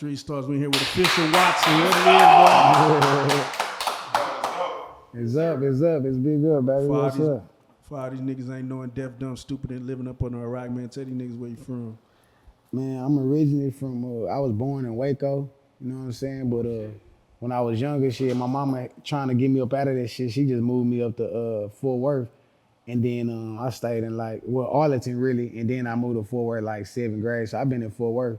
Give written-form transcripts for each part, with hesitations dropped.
Street Starz. We here with Official Watson. What it is, boy? It's up. It's big up, baby. What's up? Five these niggas ain't knowing deaf, dumb, stupid, and living up on the Iraq, man. Tell these niggas where you from. Man, I'm originally from, I was born in Waco, you know what I'm saying? But when I was younger, shit, my mama trying to get me up out of that shit, she just moved me up to Fort Worth. And then I stayed in Arlington really, and then I moved to Fort Worth like 7th grade. So I've been in Fort Worth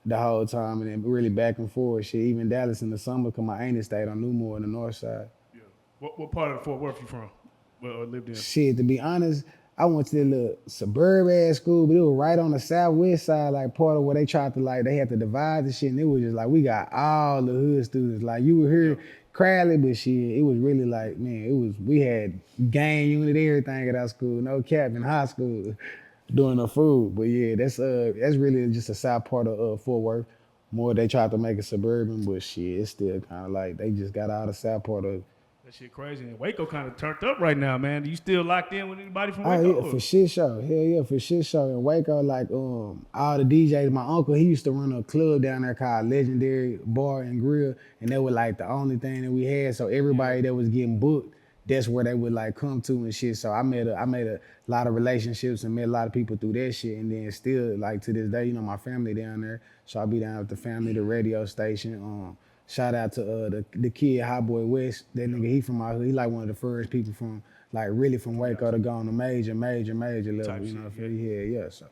the whole time and then really back and forth. Shit, even Dallas in the summer, cause my auntie stayed on Newmore on the north side. Yeah. What part of Fort Worth you from? Or lived in? Shit, to be honest, I went to the little suburb ass school, but it was right on the southwest side, like part of where they tried to they had to divide the shit, and it was just like we got all the hood students. Like you would hear Crowley, but shit, it was really like, man, we had gang unit, everything at our school, no cap in high school doing the food. But yeah, that's really just a south part of Fort Worth. More they tried to make it suburban, but shit, it's still kind of like they just got out of south part of. That shit crazy. And Waco kind of turned up right now, man. You still locked in with anybody from Waco? Oh yeah, for shit show. Hell yeah, for shit show. In Waco, like all the DJs, my uncle, he used to run a club down there called Legendary Bar and Grill, and that was like the only thing that we had. So everybody that was getting booked, that's where they would like come to and shit. So I made a lot of relationships and met a lot of people through that shit. And then still like to this day, my family down there. So I be down with the family, the radio station. Shout out to the kid, Hot Boy West. That nigga, he from out here. He like one of the first people from really from Waco to go on a major level. Type You know, shit, yeah. So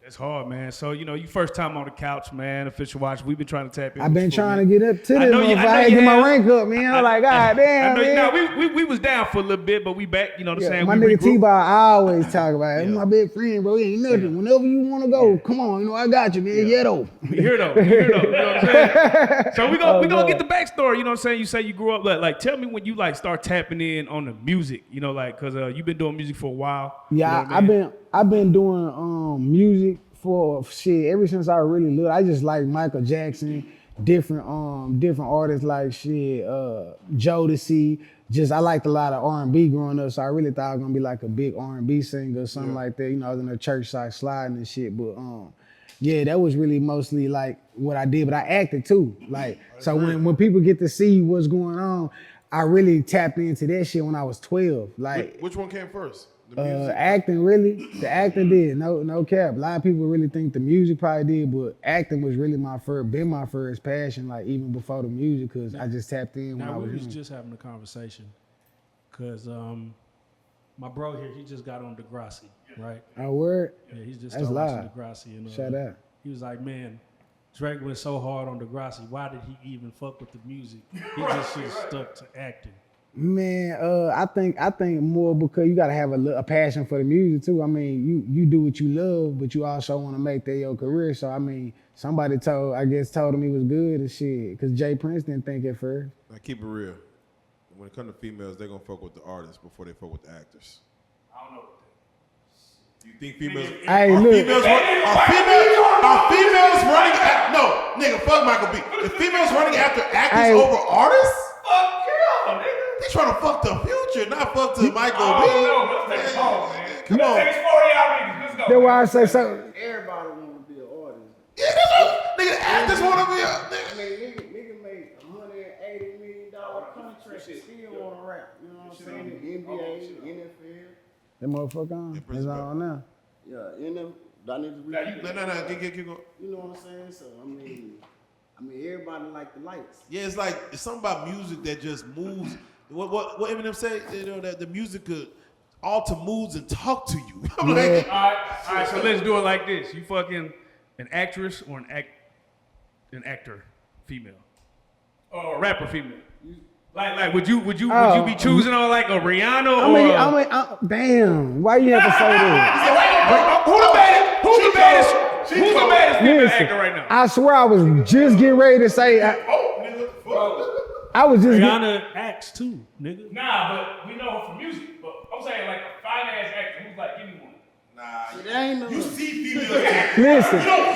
that's hard, man. So, you first time on the couch, man, Official Watch. We've been trying to tap in. I've been trying to get up to this motherfucker. I had to you get my have. rank up, man. I'm like, God damn, man. Nah, we was down for a little bit, but we back, you know what I'm saying? My we nigga T-Ball, I always talk about it. Yeah. My best friend, bro. He ain't nothing. Yeah. Whenever you want to go, come on. I got you, man. Yeah, though. We here though. You know what I'm saying? So we gonna get the backstory, you know what I'm saying? You say you grew up, like tell me when you start tapping in on the music, cause you've been doing music for a while. Yeah, you know what I mean? I've been doing music for shit ever since I really little. I just like Michael Jackson, different artists like shit, Jodeci. I liked a lot of R&B growing up, so I really thought I was gonna be like a big R&B singer or something like that. I was in the church side sliding and shit, but yeah, that was really mostly like what I did. But I acted too, so when people get to see what's going on, I really tapped into that shit when I was 12. Which one came first? The music? Acting really, the acting did, no cap. A lot of people really think the music probably did, but acting was really my first passion, like even before the music, cause I just tapped in when I was young. We was just having a conversation, cause my bro here, he just got on Degrassi, right? Oh, word? Yeah, he's just That's started watching live. Degrassi. And, Shout out. He was like, man, Drake went so hard on Degrassi, why did he even fuck with the music? He just should have stuck to acting. Man, I think more because you gotta have a passion for the music too. I mean, you do what you love, but you also want to make that your career. So I mean, somebody told him he was good and shit. Cause Jay Prince didn't think at first. Now keep it real. When it comes to females, they're gonna fuck with the artists before they fuck with the actors. I don't know. You think females? Hey, are look. females running? No, nigga, fuck Michael B. If females running after actors over artists? Fuck yeah, nigga. They trying to fuck the future, not fuck to Michael B. No, let's take it home, man. Come on. Let's take 40 out niggas. Let's go. That's why I say so. Everybody want to be an artist. Yeah, that's what nigga. The actors want to be a I nigga. mean, nigga made $180 million contract and still want to rap. You know what I'm saying? The NBA, NFL. That motherfucker on. It's on now. Yeah, in them. Do I need to read? No. Keep going. You know what I'm saying? So I mean, everybody like the lights. Yeah, it's something about music that just moves. What Eminem say? That the music could alter moods and talk to you. I'm like, All right, so let's do it like this. You fucking an actress or an actor, female, or a rapper, female. Like, would you be choosing on like a Rihanna or? I mean, damn. Why you have to say that? Who's the baddest female actor right now? I swear I was just getting ready to say. I was just. Rihanna acts too, nigga. Nah, but we know her for music. But I'm saying like a fine ass actor who's like, give me one. nah, you see female actors.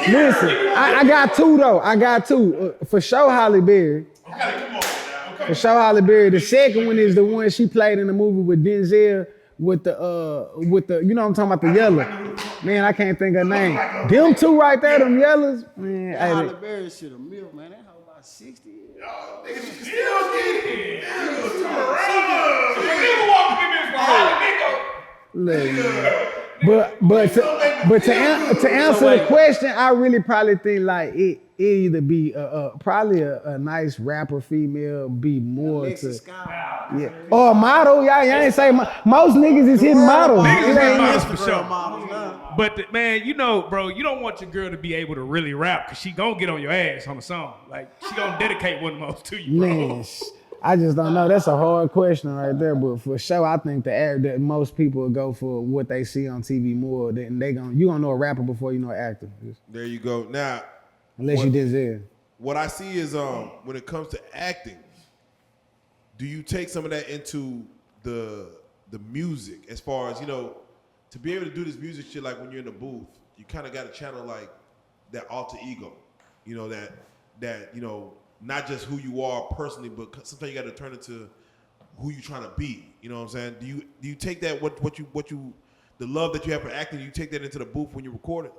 Listen. I got two though. I got two. For sure, Halle Berry. Okay, come on now. Okay. For sure, Halle Berry. The second one is the one she played in the movie with Denzel with the you know what I'm talking about, the yellow. Man, I can't think of her name. Them two right there, them yellows. Man, That hey, Holly Berry shit a milk, man. That hoe about 60 years. look, man. To answer the question, I really probably think like it either be probably a nice rapper female, be more Alexis to Skyler. yeah, or a model. Y'all ain't say most niggas is hitting models. Niggas It is ain't- models for Instagram sure. models now. But man, you know, bro, you don't want your girl to be able to really rap because she gonna get on your ass on the song. Like she gonna dedicate one of those to you, bro. Man, I just don't know. That's a hard question right there. But for sure, I think that most people will go for what they see on TV more than you gonna know a rapper before you know an actor. There you go. Now, Unless you Denzel. what I see is when it comes to acting, do you take some of that into the music as far as, you know, to be able to do this music shit, like when you're in the booth, you kind of got to channel like that alter ego, you know, that you know, not just who you are personally, but sometimes you got to turn it to who you trying to be. You know what I'm saying? Do you take that what you the love that you have for acting, you take that into the booth when you record it?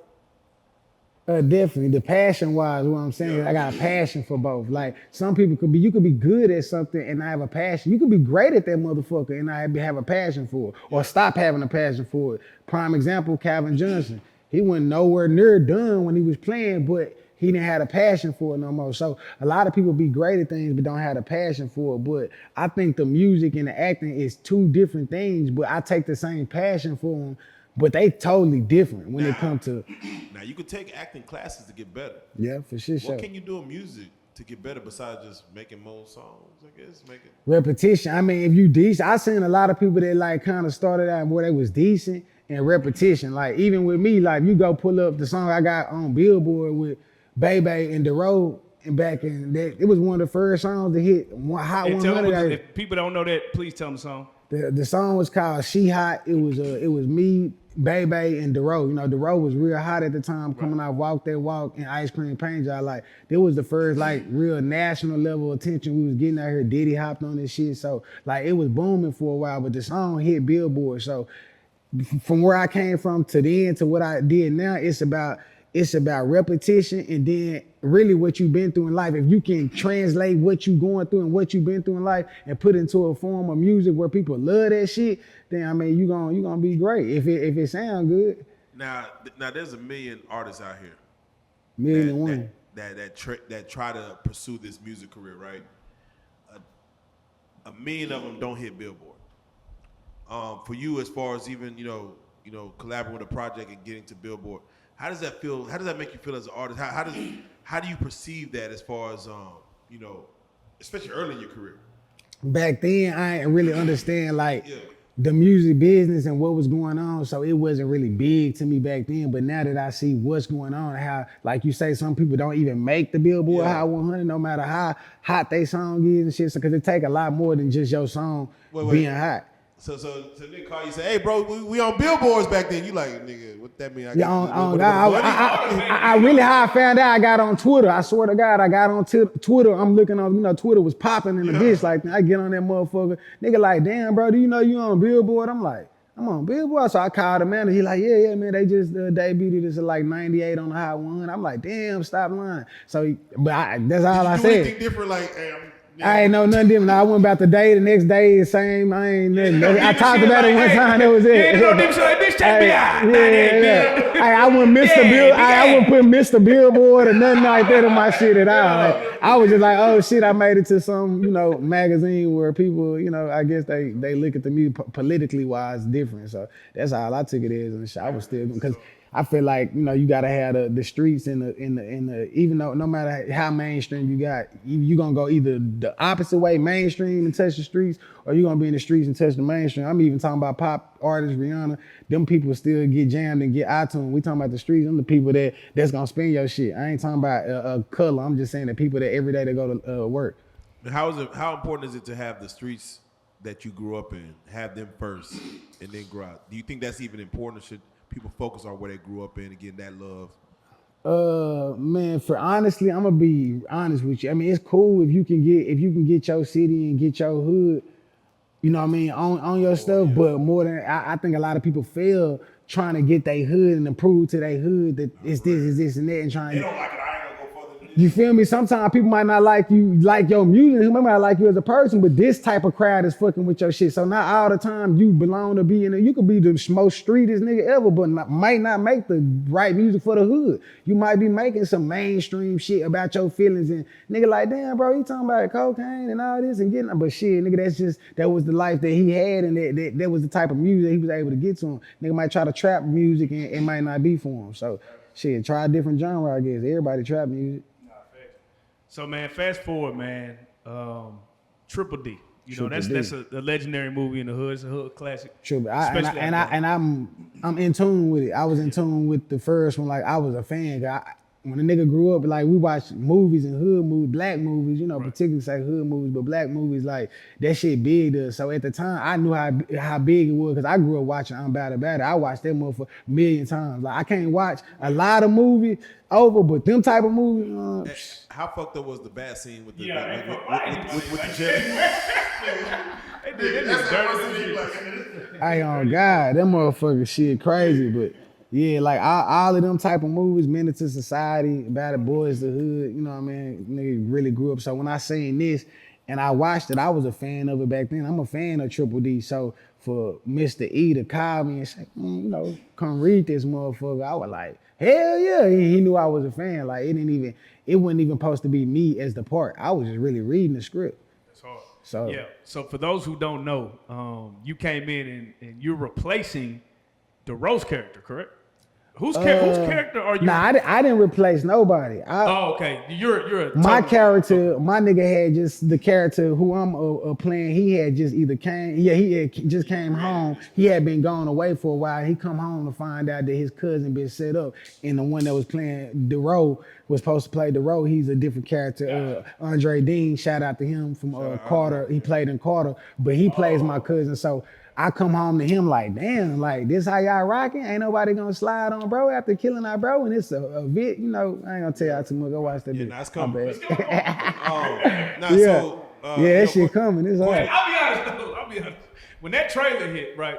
Definitely. The passion wise, what I'm saying, I got a passion for both. Like some people you could be good at something and not have a passion. You could be great at that motherfucker and not have a passion for it, or stop having a passion for it. Prime example, Calvin Johnson. He went nowhere near done when he was playing, but he didn't have a passion for it no more. So a lot of people be great at things but don't have a passion for it. But I think the music and the acting is two different things, but I take the same passion for them. But they totally different when it comes to. Now you could take acting classes to get better. Yeah, for sure. What can you do in music to get better besides just making more songs? I guess Repetition. I mean, if you decent, I seen a lot of people that like kind of started out where they was decent and repetition. Like even with me, like you go pull up the song I got on Billboard with Bebe and DeRoe, and back in that, it was one of the first songs to hit Hot And tell 100. them, if people don't know that, please tell them the song. The song was called She Hot. It was me, Bebe, and DeRoe. You know, DeRoe was real hot at the time, coming out Walk That Walk and Ice Cream Paint Job. Like, that was the first, like, real national level attention we was getting out here. Diddy hopped on this shit. So, like, it was booming for a while, but the song hit Billboard. So, from where I came from to then to what I did now, it's about repetition and then really what you've been through in life. If you can translate what you going through and what you've been through in life and put into a form of music where people love that shit, then I mean you gonna be great if it sound good. Now there's a million artists out here. Million and one. That try to pursue this music career, right? A million of them don't hit Billboard. For you, as far as even you know collaborating with a project and getting to Billboard, how does that feel? How does that make you feel as an artist? How do you perceive that as far as you know, especially early in your career? Back then, I didn't really understand the music business and what was going on, so it wasn't really big to me back then. But now that I see what's going on, how, like you say, some people don't even make the Billboard Hot 100, no matter how hot they song is and shit. So, because it take a lot more than just your song being hot. So they call you, say, "Hey, bro, we on billboards back then." You like, nigga, what that mean? I really how I found out. I got on Twitter. I swear to God, I got on Twitter. I'm looking on, Twitter was popping in the bitch. Like I get on that motherfucker, nigga. Like, damn, bro, do you know you on Billboard? I'm like, I'm on Billboard. So I called the manager. He like, yeah, man. They just debuted this at like 98 on the Hot 100. I'm like, damn, stop lying. So, that's all I said. Anything different? Like, hey, I ain't know nothing different. I went about the day, the next day, the same. I ain't nothing. I talked about it one time. That was it. Bitch, take me out. I wouldn't miss the bill. I wouldn't put Mr. Billboard or nothing like that in my shit at all. Like, I was just like, oh shit, I made it to some, magazine where people, I guess they look at the music politically wise different. So that's all I took it as. And I was still, because I feel like, you gotta have the streets in the even though no matter how mainstream you got, you gonna go either the opposite way, mainstream and touch the streets, or you gonna be in the streets and touch the mainstream. I'm even talking about pop artists, Rihanna. Them people still get jammed and get iTunes. We talking about the streets. Them the people that's gonna spin your shit. I ain't talking about a color. I'm just saying the people that every day they go to work. how important is it to have the streets that you grew up in, have them first, and then grow out? Do you think that's even important? Should people focus on where they grew up in and getting that love? Man, honestly, I'm gonna be honest with you. I mean, it's cool if you can get your city and get your hood you know what I mean, on your stuff, but more than I think a lot of people fail trying to get their hood and to prove to their hood that it's this, and that, and trying They to. don't like it. I ain't gonna go further than this. You feel me? Sometimes people might not like you, like your music. They might not like you as a person, but this type of crowd is fucking with your shit. So not all the time you belong to be in it. You could be the most streetest nigga ever, but might not make the right music for the hood. You might be making some mainstream shit about your feelings and nigga like, damn, bro, he talking about cocaine and all this and getting, but shit, nigga, that was the life that he had, and that was the type of music he was able to get to him. Nigga might try to trap music and it might not be for him. So shit, try a different genre, I guess. Everybody trap music. So man, fast forward, man. Triple D. You know, that's a legendary movie in the hood. It's a hood classic. True, but I'm in tune with it. I was in tune with the first one. Like I was a fan. When a nigga grew up, like we watched movies and hood movies, black movies, you know, particularly say hood movies, but black movies, like that shit big to us. So at the time, I knew how big it was because I grew up watching I'm Bad About It. I watched that motherfucker a million times. Like I can't watch a lot of movies over, but them type of movies. How fucked up was the bat scene with the with the jelly? Hey, on God, that motherfucker shit crazy, but yeah, like all of them type of movies, Menace to Society, About It Boys, The Hood, you know what I mean? Nigga really grew up. So when I seen this and I watched it, I was a fan of it back then. I'm a fan of Triple D. So for Mr. E to call me and say, you know, come read this motherfucker, I was like, hell yeah. He knew I was a fan. Like it wasn't even supposed to be me as the part. I was just really reading the script. That's hard. So yeah. So for those who don't know, you came in and you're replacing the Rose character, correct? Whose character are you? Nah, I didn't replace nobody. Okay. You're my character, my nigga had just the character who I'm playing. He had just he had just came home. He had been gone away for a while. He come home to find out that his cousin been set up, and the one that was playing the role was supposed to play the role. He's a different character. Andre Dean, shout out to him from Carter. He played in Carter, but he plays my cousin. So I come home to him like, damn, like this how y'all rocking? Ain't nobody gonna slide on bro after killing our bro, and it's a vid, you know. I ain't gonna tell y'all too much. Go watch that bit. That's coming. That shit coming. It's all right. I'll be honest. When that trailer hit, right,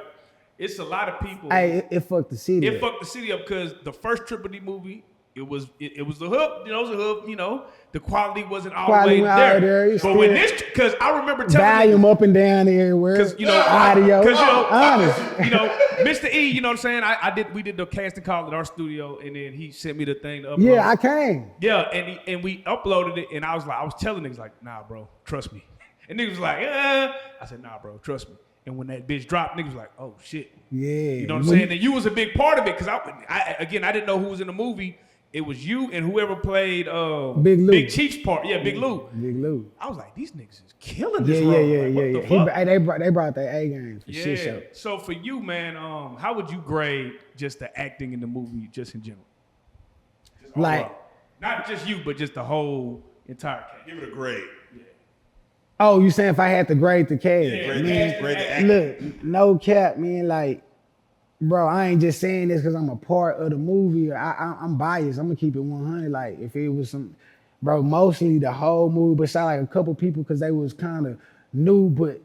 it's a lot of people. Hey, it fucked the city. It fucked the city up because the first Triple D movie, it was the hook, you know, it was a hook, you know, the quality wasn't all the way there. But when this, because I remember telling volume up and down everywhere. Because, you know, audio. Because, you know, honest. You know, Mr. E, you know what I'm saying? We did the casting call at our studio, and then he sent me the thing to upload. Yeah, I came. Yeah, and we uploaded it, and I was telling niggas like, nah, bro, trust me. And niggas was like, I said, nah, bro, trust me. And when that bitch dropped, niggas was like, oh shit. Yeah. You know what I'm saying? And you was a big part of it, because I didn't know who was in the movie. It was you and whoever played Big Lou. Big Chief's part. Yeah, Big Lou. Big Lou. I was like, these niggas is killing this role. Like, what the fuck? They brought their A games for shit show. So for you, man, how would you grade just the acting in the movie, just in general? Just like, overall. Not just you, but just the whole entire cast. Give it a grade. Yeah. Oh, you saying if I had to grade the cast? Yeah, grade the acting. Look, no cap, man. Like, bro, I ain't just saying this because I'm a part of the movie. I'm biased. I'm gonna keep it 100. Like, if it was some, bro, mostly the whole movie, but shot like a couple people because they was kind of new, but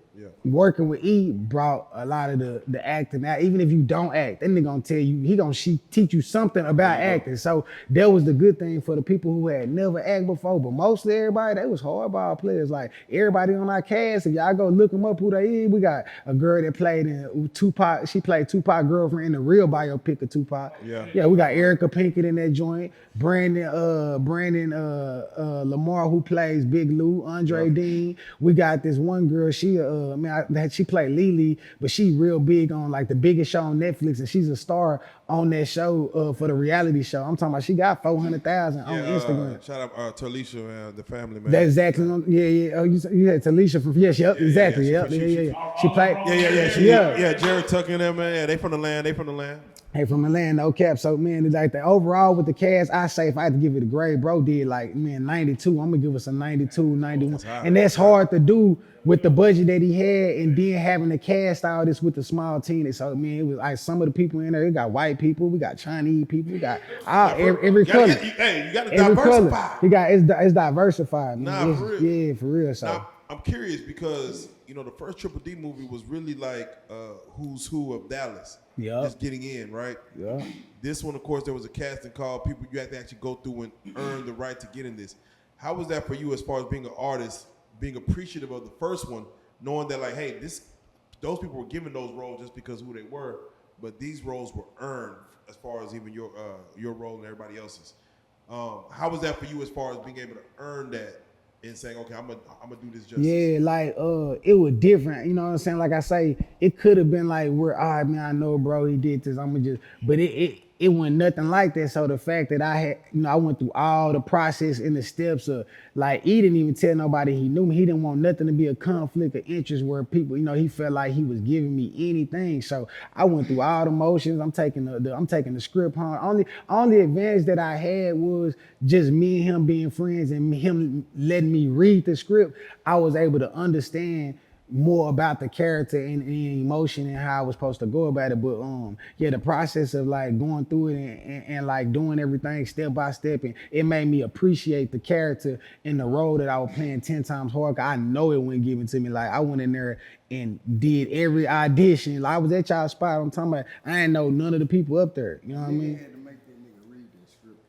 working with E brought a lot of the acting out. Even if you don't act, that nigga gonna tell you, he gonna teach you something about acting. So that was the good thing for the people who had never acted before, but mostly everybody, they was hardball players. Like everybody on our cast, if y'all go look them up who they is, we got a girl that played in Tupac, she played Tupac girlfriend in the real biopic of Tupac. Yeah, we got Erica Pinkett in that joint, Brandon Lamar who plays Big Lou, Andre Dean. We got this one girl, she she played Lily, but she real big on like the biggest show on Netflix, and she's a star on that show for the reality show. I'm talking about she got 400,000 on Instagram. Shout out to Alicia, man, the family, man. That's exactly. Oh, you had Talisha from exactly. She played. Jared Tucker and them, man. Yeah, they from the land. Hey, from Atlanta, no cap. So, man, like the overall with the cast, I say if I had to give it a grade, bro did like, 92. I'm going to give us a 92, 91. And that's hard to do with the budget that he had and then having to cast all this with the small team. So, man, it was like some of the people in there, we got white people, we got Chinese people, we got every color. You got to diversify. Color. It's diversified, man. For real. Yeah, for real. So. Now, I'm curious because you know the first Triple D movie was really like who's who of Dallas. Yep. Just getting in, right? Yeah. This one, of course, there was a casting call. People you had to actually go through and earn the right to get in this. How was that for you as far as being an artist, being appreciative of the first one, knowing that like, hey, those people were given those roles just because of who they were, but these roles were earned as far as even your role and everybody else's. How was that for you as far as being able to earn that and saying, okay, I'm gonna do this justice? Yeah, like it was different. You know what I'm saying? Like I say, it could have been like, "Where, all right, man, I know, bro, he did this. I'ma just," but it wasn't nothing like that. So the fact that I had, I went through all the process and the steps of, like, he didn't even tell nobody he knew me. He didn't want nothing to be a conflict of interest where people, he felt like he was giving me anything. So I went through all the motions. I'm taking the script home. Only advantage that I had was just me and him being friends and him letting me read the script. I was able to understand more about the character and emotion and how I was supposed to go about it. But yeah, the process of like going through it and like doing everything step by step, and it made me appreciate the character and the role that I was playing 10 times harder. I know it wasn't given to me. Like I went in there and did every audition. Like I was at y'all spot. I'm talking about, I ain't know none of the people up there. You know what I mean? Had to make that nigga read that script.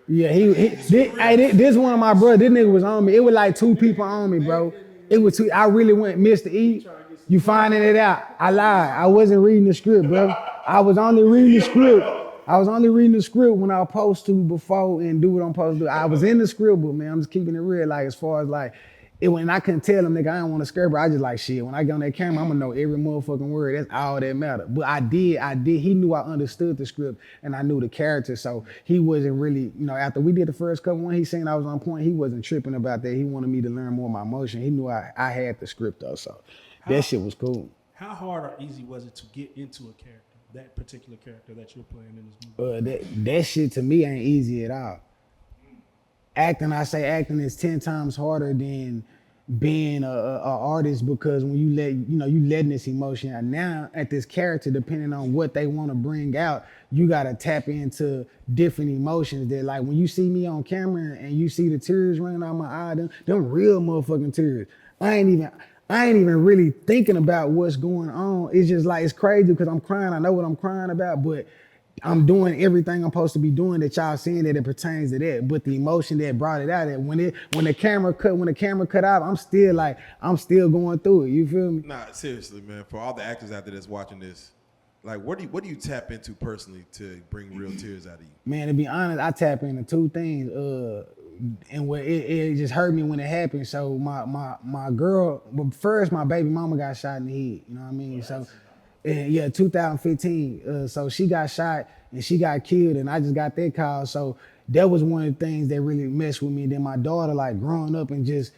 Yeah, this one of my brothers, this nigga was on me. It was like 2 people on me, bro. It was 2. I really went, Mr. E, you finding it out. I lied. I wasn't reading the script, bro. I was only reading the script. When I was supposed to before and do what I'm supposed to do. I was in the script, but man, I'm just keeping it real. Like as far as like, when I couldn't tell him, nigga, I didn't want to scare, bro. I just like, shit, when I get on that camera, I'm gonna know every motherfucking word. That's all that matter. But I did. He knew I understood the script and I knew the character. So he wasn't really, after we did the first couple one, he seen I was on point. He wasn't tripping about that. He wanted me to learn more of my emotion. He knew I had the script though. So that shit was cool. How hard or easy was it to get into a character, that particular character that you're playing in this movie? That shit to me ain't easy at all. Acting is 10 times harder than being a artist, because when you letting this emotion out now at this character, depending on what they want to bring out, you gotta tap into different emotions that, like, when you see me on camera and you see the tears running out my eye, them real motherfucking tears. I ain't even really thinking about what's going on. It's just like, it's crazy because I'm crying. I know what I'm crying about, but I'm doing everything I'm supposed to be doing that y'all seeing that it pertains to that. But the emotion that brought it out, that when the camera cut out, I'm still going through it. You feel me? Nah, seriously, man. For all the actors out there that's watching this, like, what do you tap into personally to bring real tears out of you? Man, to be honest, I tap into 2 things. And what it just hurt me when it happened. So my girl, but first my baby mama got shot in the head. You know what I mean? So. Yeah, 2015. So she got shot and she got killed, and I just got that call. So that was one of the things that really messed with me. Then my daughter, like, growing up and just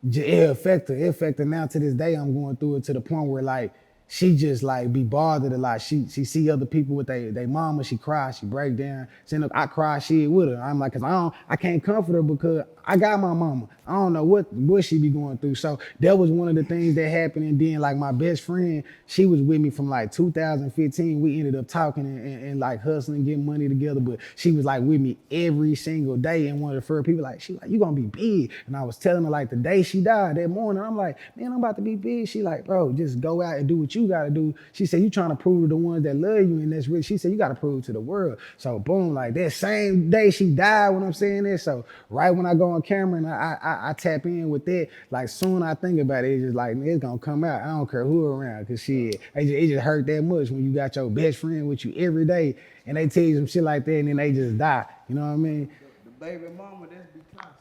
it affected her. It affected her. Now to this day, I'm going through it to the point where, like, she just like be bothered a lot. She see other people with they mama, she cries, she break down. Saying, look, I cry shit with her. I'm like, cause I can't comfort her because I got my mama. I don't know what she be going through. So that was one of the things that happened. And then, like, my best friend, she was with me from like 2015. We ended up talking and like hustling, getting money together. But she was like with me every single day. And one of the first people, like, she like, you gonna be big. And I was telling her, like, the day she died, that morning, I'm like, man, I'm about to be big. She like, bro, just go out and do what you gotta do. She said, you trying to prove to the ones that love you, and that's real. She said, you gotta prove to the world. So boom, like that same day she died when I'm saying that. So right when I go on camera and I tap in with that, like, soon I think about it, it's just like, it's gonna come out. I don't care who around, cause shit, it just hurt that much when you got your best friend with you every day and they tell you some shit like that and then they just die. You know what I mean? The baby mama, that's be conscious.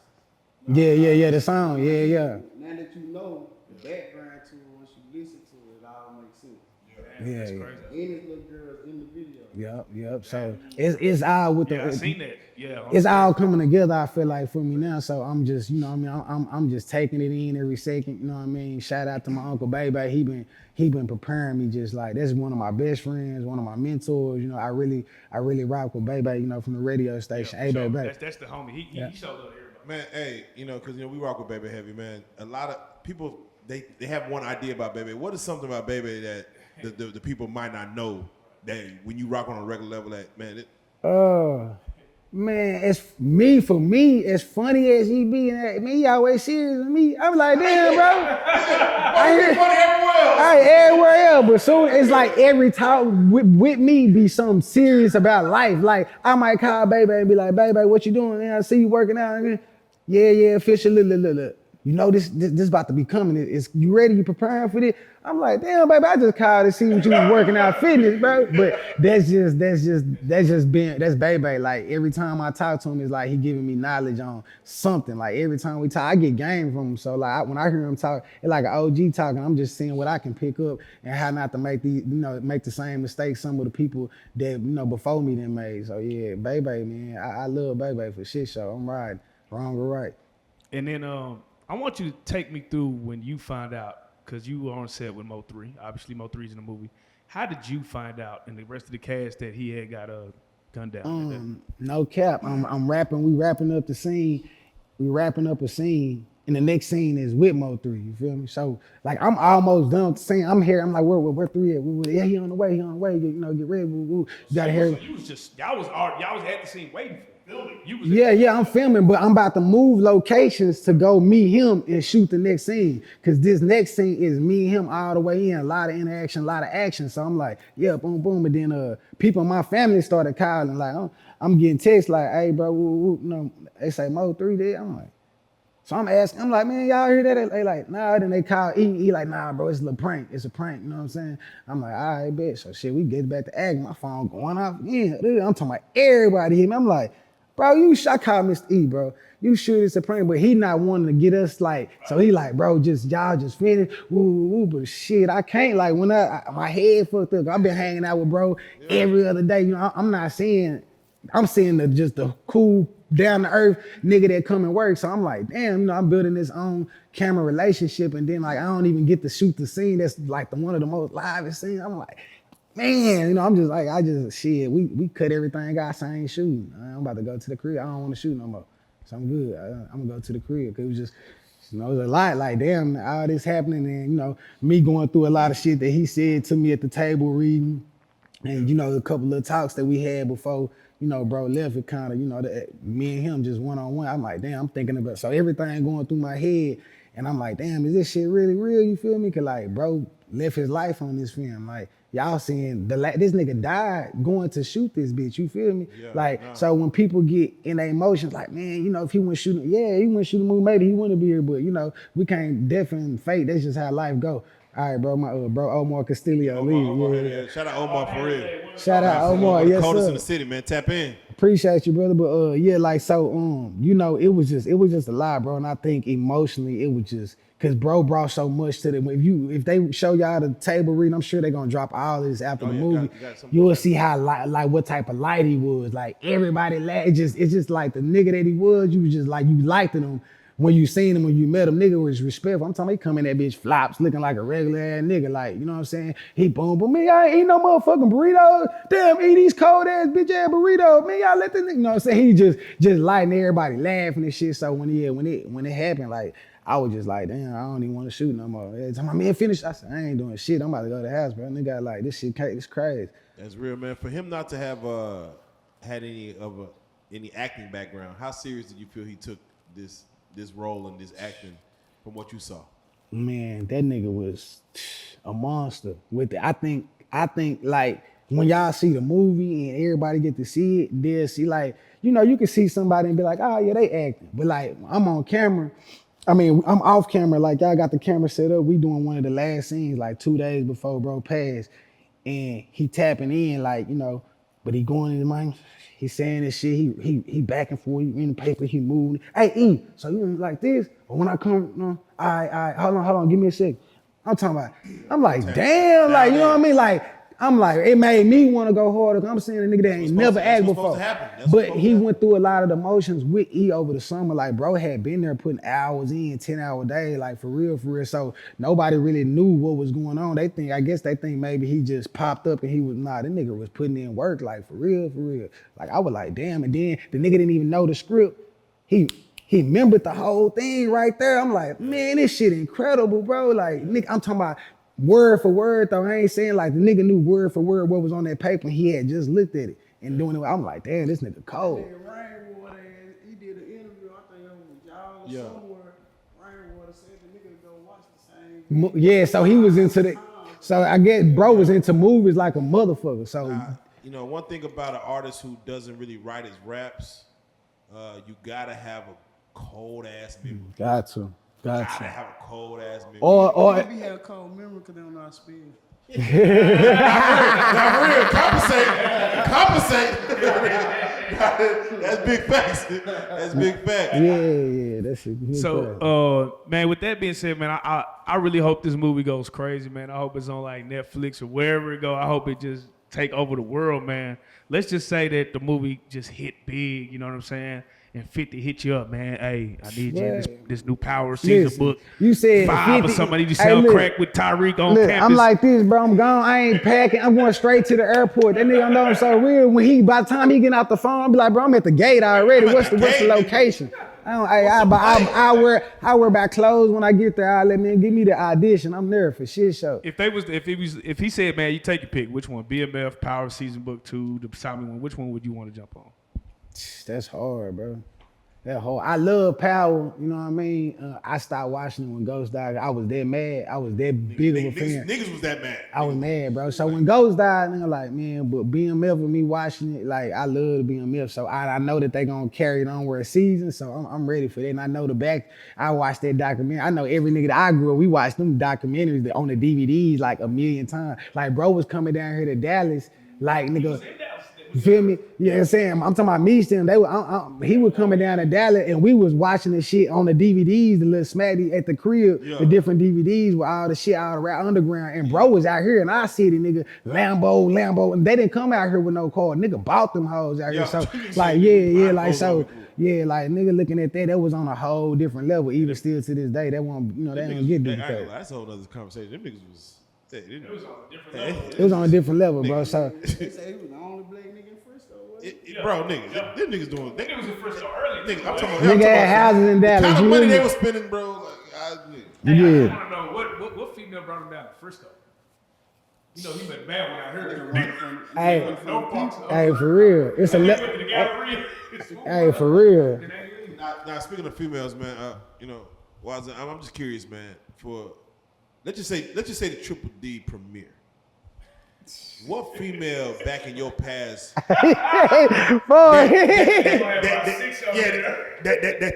Yeah, the song, yeah. Now that you know the background to it, once you listen to it, it all makes sense. Yeah. And this little girl's in the video. Yep. So it's all with I seen that. Yeah. It's all coming together, I feel like, for me now. So I'm just, you know what I mean, I'm just taking it in every second, you know what I mean? Shout out to my Uncle Baby. He been preparing me, just like, that's one of my best friends, one of my mentors. You know, I really rock with Baby, you know, from the radio station. Yeah, Hey, sure. Baby. That's the homie. He showed up to everybody. Man, hey, because we rock with Baby heavy, man. A lot of people, they have one idea about Baby. What is something about Baby that the people might not know that when you rock on a regular level, that, man, Man, for me, as funny as he be, and he always serious with me. I'm like, damn, bro. Everywhere else, but soon it's like every talk with me be something serious about life. Like I might call baby and be like, baby, what you doing? Man, I see you working out. Yeah, official. Look. You know this about to be coming. Is you ready? You preparing for this? I'm like, damn, baby, I just called to see what you was working out fitness, bro. But that's baby. Like every time I talk to him, it's like he giving me knowledge on something. Like every time we talk, I get game from him. So like when I hear him talk, it's like an OG talking. I'm just seeing what I can pick up and how not to make the same mistakes some of the people that before me then made. So yeah, baby, man, I love baby for shit show. I'm riding, wrong or right. And then I want you to take me through when you find out, because you were on set with MO3. Obviously, MO3's in the movie. How did you find out, and the rest of the cast, that he had got gunned down? No cap. I'm rapping. We wrapping up the scene. We wrapping up a scene, and the next scene is with Mo3. You feel me? So like I'm almost done with the scene. I'm here. I'm like, where 3 at? Yeah, he on the way. He on the way. Get ready. You gotta hear. So you was just y'all was at the scene waiting for him. Yeah, I'm filming, but I'm about to move locations to go meet him and shoot the next scene. Cause this next scene is me and him all the way in, a lot of interaction, a lot of action. So I'm like, yeah, boom, boom. And then people in my family started calling, like, I'm getting texts like, hey, bro, they say Mo3 did. I'm like, so I'm asking, I'm like, man, y'all hear that? They like, nah. Then they call he like, nah, bro, it's a little prank. It's a prank, you know what I'm saying? I'm like, all right, bet. So shit, we get back to acting. My phone going off. Yeah, I'm talking about everybody hit me. I'm like, bro, I call Mr. E, bro. You sure it's a prank, but he not wanting to get us like, so he like, bro, y'all just finished. Woo, but shit, I can't, like when my head fucked up. I've been hanging out with bro every other day. I'm seeing the cool, down to earth nigga that come and work. So I'm like, damn, I'm building this own camera relationship, and then like I don't even get to shoot the scene that's like one of the most livest scenes. I'm like, man, I'm just like, shit, we cut everything out, so I ain't shooting. I'm about to go to the crib. I don't want to shoot no more. So I'm good. I'm gonna go to the crib. Cause it was just, it was a lot, like, damn, all this happening, and me going through a lot of shit that he said to me at the table reading, and a couple of talks that we had before, bro left. It kind of, me and him just one-on-one. I'm like, damn, I'm thinking about, so everything going through my head, and I'm like, damn, is this shit really real? You feel me? Cause like, bro left his life on this film. Like, y'all seeing this nigga died going to shoot this bitch. You feel me? Yeah, so when people get in their emotions, like, man, if he went shooting, he went shooting the movie, maybe he wouldn't be here, but we can't definitely fate. That's just how life go. All right, bro, my bro Omar Castillo. Yeah. Shout out Omar for real. Shout out Omar. Yes, coldest sir. in the city, man. Tap in. Appreciate you, brother. But like, so it was just a lot, bro. And I think emotionally it was just, cause bro brought so much to them. If they show y'all the table reading, I'm sure they're gonna drop all this after the movie. You will see how like what type of light he was. Like everybody it's just like the nigga that he was, you was just like, you liked him when you seen him, when you met him. Nigga was respectful. I'm talking, he come in that bitch flops looking like a regular ass nigga, like, you know what I'm saying? He boom, but me, I ain't eat no motherfucking burritos. Damn, eat these cold ass bitch ass burritos. Me, y'all let the nigga, you know what I'm saying? He just lighting everybody laughing and shit. So when it happened, like, I was just like, damn, I don't even want to shoot no more. Every time my man finished, I said, I ain't doing shit. I'm about to go to the house, bro. Nigga like, this shit, it's crazy. That's real, man. For him not to have had any acting background, how serious did you feel he took this role and this acting from what you saw? Man, that nigga was a monster with it. I think like when y'all see the movie and everybody get to see it, they'll see like, you can see somebody and be like, oh yeah, they acting. But like, I'm on camera. I'm off camera, like y'all got the camera set up. We doing one of the last scenes like 2 days before bro passed, and he tapping in like, but he going in the mind, he saying this shit, he back and forth, he in the paper, he moving. Hey E, so you like this? Or when I come, all right, hold on, give me a sec. I'm like, damn, like, you know what I mean? Like, I'm like, it made me want to go harder. 'Cause I'm seeing a nigga that ain't never acted before. But he went through a lot of the emotions with E over the summer. Like, bro had been there putting hours in, 10-hour day, like for real. So nobody really knew what was going on. I guess they think maybe he just popped up and he was, that nigga was putting in work, like for real. Like, I was like, damn. And then the nigga didn't even know the script. He remembered the whole thing right there. I'm like, man, this shit incredible, bro. Like, nigga, I'm talking about word for word though. I ain't saying like the nigga knew word for word what was on that paper. He had just looked at it and doing it. I'm like, damn, this nigga cold. Rainwater, he did an interview, I think on the job somewhere. Rainwater said the nigga go watch the same. Yeah, so he was into the. So I guess bro was into movies like a motherfucker. So You know, one thing about an artist who doesn't really write his raps, you gotta have a cold ass memory. got to. Gotta have a cold ass memory. Or Maybe he had a cold memory because they don't know how to spell. Compensate. That's big facts. That's big facts. yeah, that's it. So, man, with that being said, man, I really hope this movie goes crazy, man. I hope it's on like Netflix or wherever it go. I hope it just take over the world, man. Let's just say that the movie just hit big, you know what I'm saying? And 50 hit you up, man. Hey, I need you in this new Power season book. You said 5 50, or somebody to sell crack with Tyreek on campus. I'm like this, bro. I'm gone. I ain't packing. I'm going straight to the airport. That nigga know I'm so real. By the time he get out the phone, I'll be like, bro, I'm at the gate already. What's the location? I wear back clothes when I get there. I'll let me give me the audition. I'm there for shit show. If he said, man, you take your pick, which one? BMF, Power season book 2, the Simon one. Which one would you want to jump on? That's hard, bro. That hard. I love Power. You know what I mean? I stopped watching it when Ghost died. I was that mad. I was that big of a fan. Niggas was that mad. I was mad, bro. So when Ghost died, nigga, like, man, but BMF and me watching it, like, I love the BMF. So I know that they gonna carry it on for a season. So I'm ready for that. And I know I watched that documentary. I know every nigga that I grew up, we watched them documentaries on the DVDs like a million times. Like, bro was coming down here to Dallas, like, nigga. You feel me? Yeah, I'm saying, I'm talking about me still. He was coming down to Dallas and we was watching the shit on the DVDs, the little smacky at the crib, the different DVDs with all the shit out around underground. And bro was out here and I see the nigga Lambo. And they didn't come out here with no car. Nigga bought them hoes out here. So like, like nigga looking at that was on a whole different level. Even still to this day, they won't, they don't get different. That's a whole other conversation. Them niggas was. It was on a different level. It was on a different level, bro. So They say he was the only black nigga in Frisco. Bro, niggas, them niggas doing. Nigga was in Frisco early. I'm talking about. nigga had houses in Dallas. The kind of You money hear they me? was spending, bro. Like, I want to know what female brought him down to Frisco. You know he went bad when I heard it. Hey, for real. It's a Hey, for real. Now speaking of females, man, I'm just curious, man. For let's just say the Triple D premiere. What female back in your past that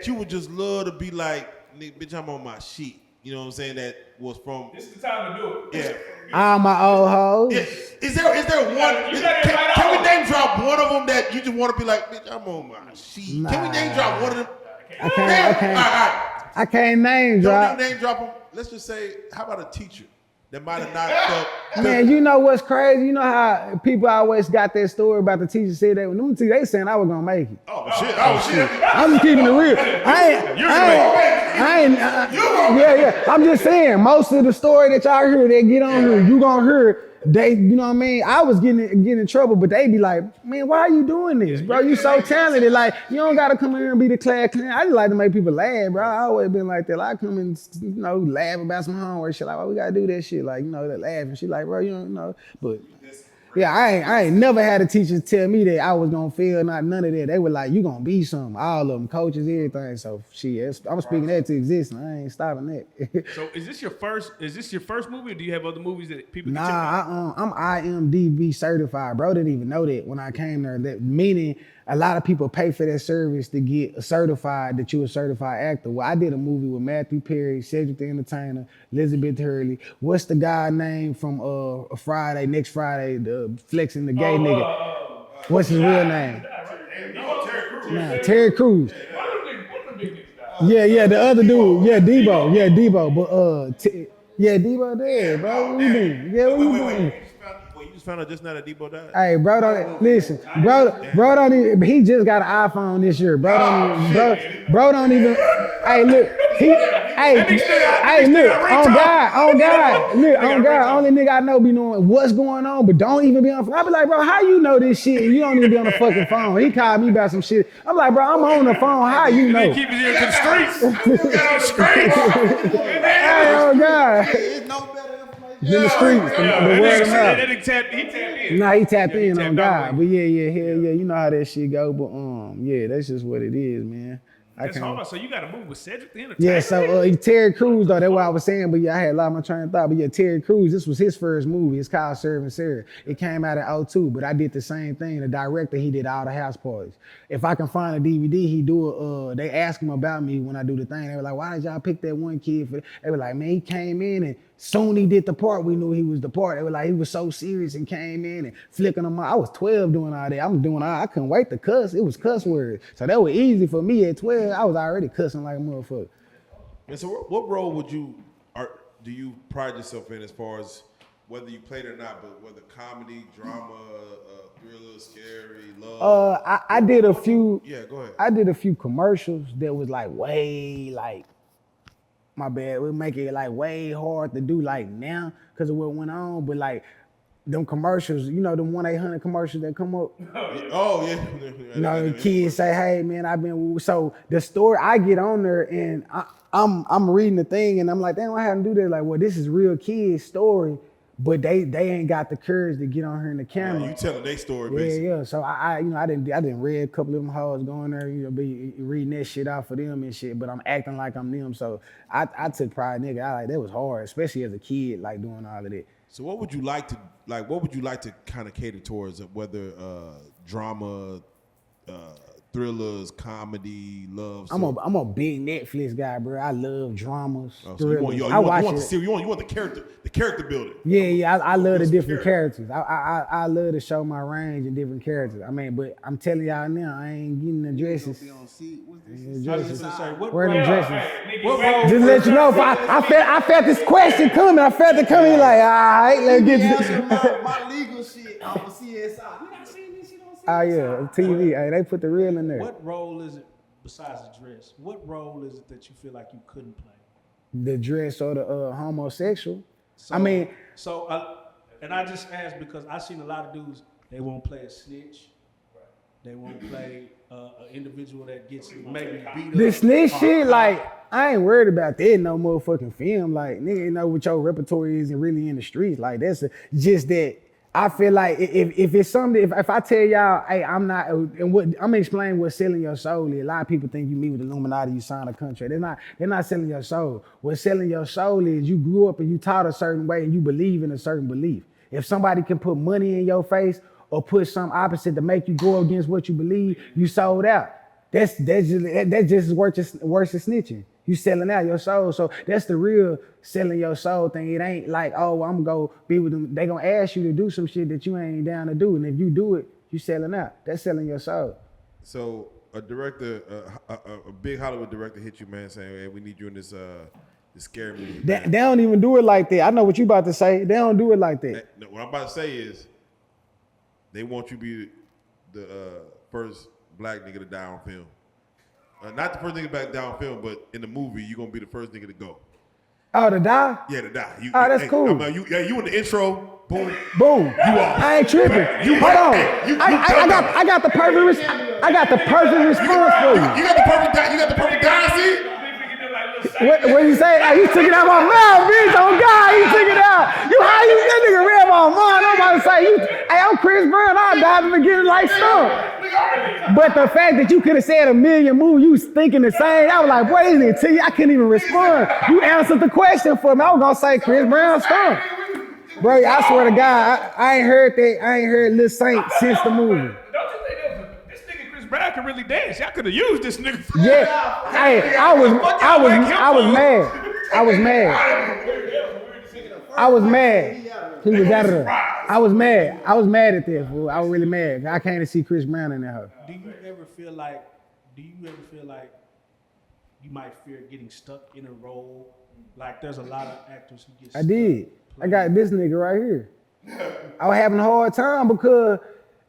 you would just love to be like, nigga, bitch, I'm on my sheet. You know what I'm saying? That was from. This is the time to do it. All my old hoes. Is there one? Can we name drop one of them that you just want to be like, bitch, I'm on my sheet? Nah. Can we name drop one of them? I can't name drop. Don't name drop them. Let's just say, how about a teacher that might have not felt. Man, you know what's crazy? You know how people always got that story about the teacher said that when them they saying I was gonna make it. Oh shit! I'm just keeping it real. I'm just saying, most of the story that y'all hear, they get on here, you gonna hear. They, you know what I mean? I was getting in trouble, but they be like, man, why are you doing this, bro? You so talented. Like, you don't gotta come here and be the class clown. I just like to make people laugh, bro. I always been like that. Like, I come and, laugh about some homework shit. Like, why we gotta do that shit? Like, that laugh and shit. Like, bro, you don't know. But yeah, I ain't never had a teacher tell me that I was gonna fail, none of that. They were like, you gonna be something. All of them, coaches, everything. So shit, I'm speaking that to existence. I ain't stopping that. So is this your first movie, or do you have other movies that people can check out? I'm IMDb certified. Bro didn't even know that when I came there. That meaning a lot of people pay for that service to get certified that you a certified actor. Well, I did a movie with Matthew Perry, Cedric the Entertainer, Elizabeth Hurley. What's the guy name from next Friday, the flexing the gay nigga? What's his real name? Terry Crews. Yeah, the other dude. Yeah, Debo. But Debo dead, bro. What you doing? Yeah, what you doing? You just found out just now that Debo died? Hey, bro, listen, bro don't even, he just got an iPhone this year. Bro don't even, hey, look, on God, only nigga I know be knowing what's going on, but don't even be on phone. I be like, bro, how you know this shit? You don't even be on the fucking phone. He called me about some shit. I'm like, bro, I'm on the phone. How you know? Keep his ear to the streets. Hey, oh God. It's no better information In the streets, the word of mouth. He tapped in. Nah, he tapped Yeah, he in tapped on God. all But yeah, hell yeah, you know how that shit go. But yeah, that's just what it is, man. That's hard. So you got to move with Cedric the Entertainer. Yeah, so Terry Crews though, that's what I was saying. But yeah, I had a lot of my train of thought. But yeah, Terry Crews, this was his first movie. It's called Serving Sarah. It came out in '02, but I did the same thing. The director, he did all the house parties. If I can find a DVD, he do it. They ask him about me when I do the thing. They were like, "Why did y'all pick that one kid for?" They were like, "Man, he came in and soon he did the part. We knew he was the part." They were like, "He was so serious and came in and flicking them out." I was 12 doing all that. I'm doing all. I couldn't wait to cuss. It was cuss words, so that was easy for me at 12. I was already cussing like a motherfucker. And so, what role do you pride yourself in as far as whether you played or not, but whether comedy, drama, thriller, scary, love? I did a few. Yeah, go ahead. I did a few commercials that was like way like. My bad. We make it like way hard to do like now because of what went on, but like them commercials, you know, them 1-800 commercials that come up. Oh yeah. You know, the kids say, "Hey man, I've been." So the story, I get on there and I'm reading the thing and I'm like, "Damn, I had to do that." Like, well, this is real kids' story, but they ain't got the courage to get on here in the camera. You telling their story, Yeah, basically. yeah. So I didn't read a couple of them hoes going there, you know, be reading that shit out for them and shit. But I'm acting like I'm them. So I took pride, nigga. That was hard, especially as a kid, like doing all of that. So what would you like to kind of cater towards, whether drama, thrillers, comedy, love? I'm a big Netflix guy, bro. I love dramas. So you want the series, you want the character building. Yeah, I love the different characters. I love to show my range in different characters. I mean, but I'm telling y'all now, I ain't getting the dresses. Where the dresses? Just let you know, if I felt this question coming. I felt it coming. Like, all right, let's get to my legal shit off of CSI. You not seen this shit on CSI? Oh yeah, TV. Hey, they put the real in there. What role is it besides the dress? What role is it that you feel like you couldn't play? The dress or the homosexual. So, I mean, and I just asked because I seen a lot of dudes. They won't play a snitch. They won't play an individual that gets maybe beat up. the snitch shit, like, I ain't worried about that in no motherfucking film. Like, nigga, you know what your repertoire is and really in the streets. Like, that's just that. I feel like if it's something, if I tell y'all, hey, I'm not, and what I'm gonna explain what selling your soul is. A lot of people think you meet with Illuminati, you sign a contract. They're not selling your soul. What selling your soul is, you grew up and you taught a certain way and you believe in a certain belief. If somebody can put money in your face or put something opposite to make you go against what you believe, you sold out. That's just worse than snitching. You selling out your soul. So that's the real selling your soul thing. It ain't like, oh, I'm gonna be with them. They gonna ask you to do some shit that you ain't down to do. And if you do it, you selling out. That's selling your soul. So a director, a big Hollywood director hit you, man, saying, "Hey, we need you in this scary movie." They don't even do it like that. I know what you about to say. They don't do it like that. What I'm about to say is, they want you to be the first black nigga to die on film. Not the first nigga back down film, but in the movie, you're gonna be the first nigga to go. Oh, to die? Yeah, to die. That's cool. You in the intro, boom. Boom. You are. I ain't tripping. Hold on. I got the perfect response for you. You got the perfect die scene? What you say? Oh, you took it out my mouth, bitch. Oh God, you took it out. That nigga read my mind. I'm about to say, hey, I'm Chris Brown. I died in the beginning like Stump. But the fact that you could have said a million moves, you was thinking the same. I was like, what is it to you? I couldn't even respond. You answered the question for me. I was gonna say Chris Brown Stump. Bro, I swear to God, I ain't heard that. I ain't heard Lil Saint since the movie. Don't you think this nigga Chris Brown can really dance? Y'all could have used this nigga. Yeah, hey, I was mad. I was mad. He was out of there. I was mad at that, fool. I was really mad. I came to see Chris Brown in that house. Do you ever feel like you might fear getting stuck in a role? Like there's a lot of actors who get stuck. I did. I got this nigga right here. I was having a hard time because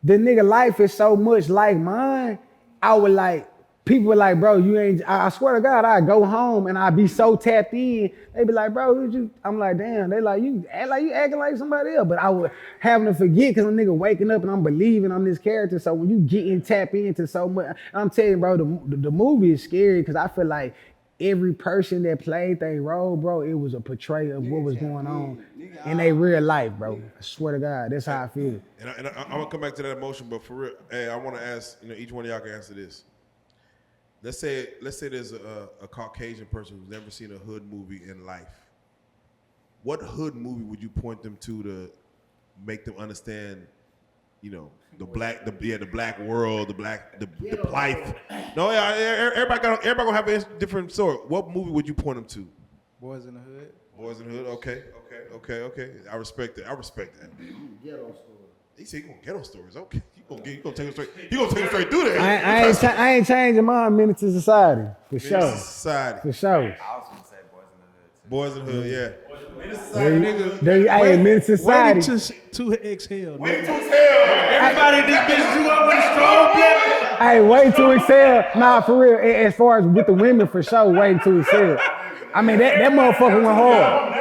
the nigga life is so much like mine. I would like, people were like, bro, you ain't, I swear to God, I'd go home and I'd be so tapped in. They be like, bro, who'd you? I'm like, damn, they like, you acting like somebody else. But I was having to forget because I'm nigga waking up and I'm believing I'm this character. So when you get in, tap into so much, I'm telling you, bro, the movie is scary because I feel like every person that played their role, bro, it was a portrayal of what was going on in their real life, bro. I swear to God, that's how I feel. And I'm gonna come back to that emotion, but for real, hey, I want to ask, each one of y'all can answer this. Let's say there's a Caucasian person who's never seen a hood movie in life. What hood movie would you point them to make them understand, the black world, the life? No, yeah, everybody gonna have a different story. What movie would you point them to? Boys in the Hood. Boys in the Hood. Okay. I respect that. Ghetto story. He said he gonna ghetto stories. Okay, you gonna take him straight. You gonna take him straight through there. I ain't changing my minute to society for sure. Society. For sure. I was gonna say Boys in the Hood too. Boys in the Hood, yeah. Minute to society. Waiting to exhale. Wait to exhale. Everybody in this bitch do up with a strong black. Hey, wait to excel. Nah, for real. As far as with the women, for sure, waiting to excel. I mean, that motherfucker went hard.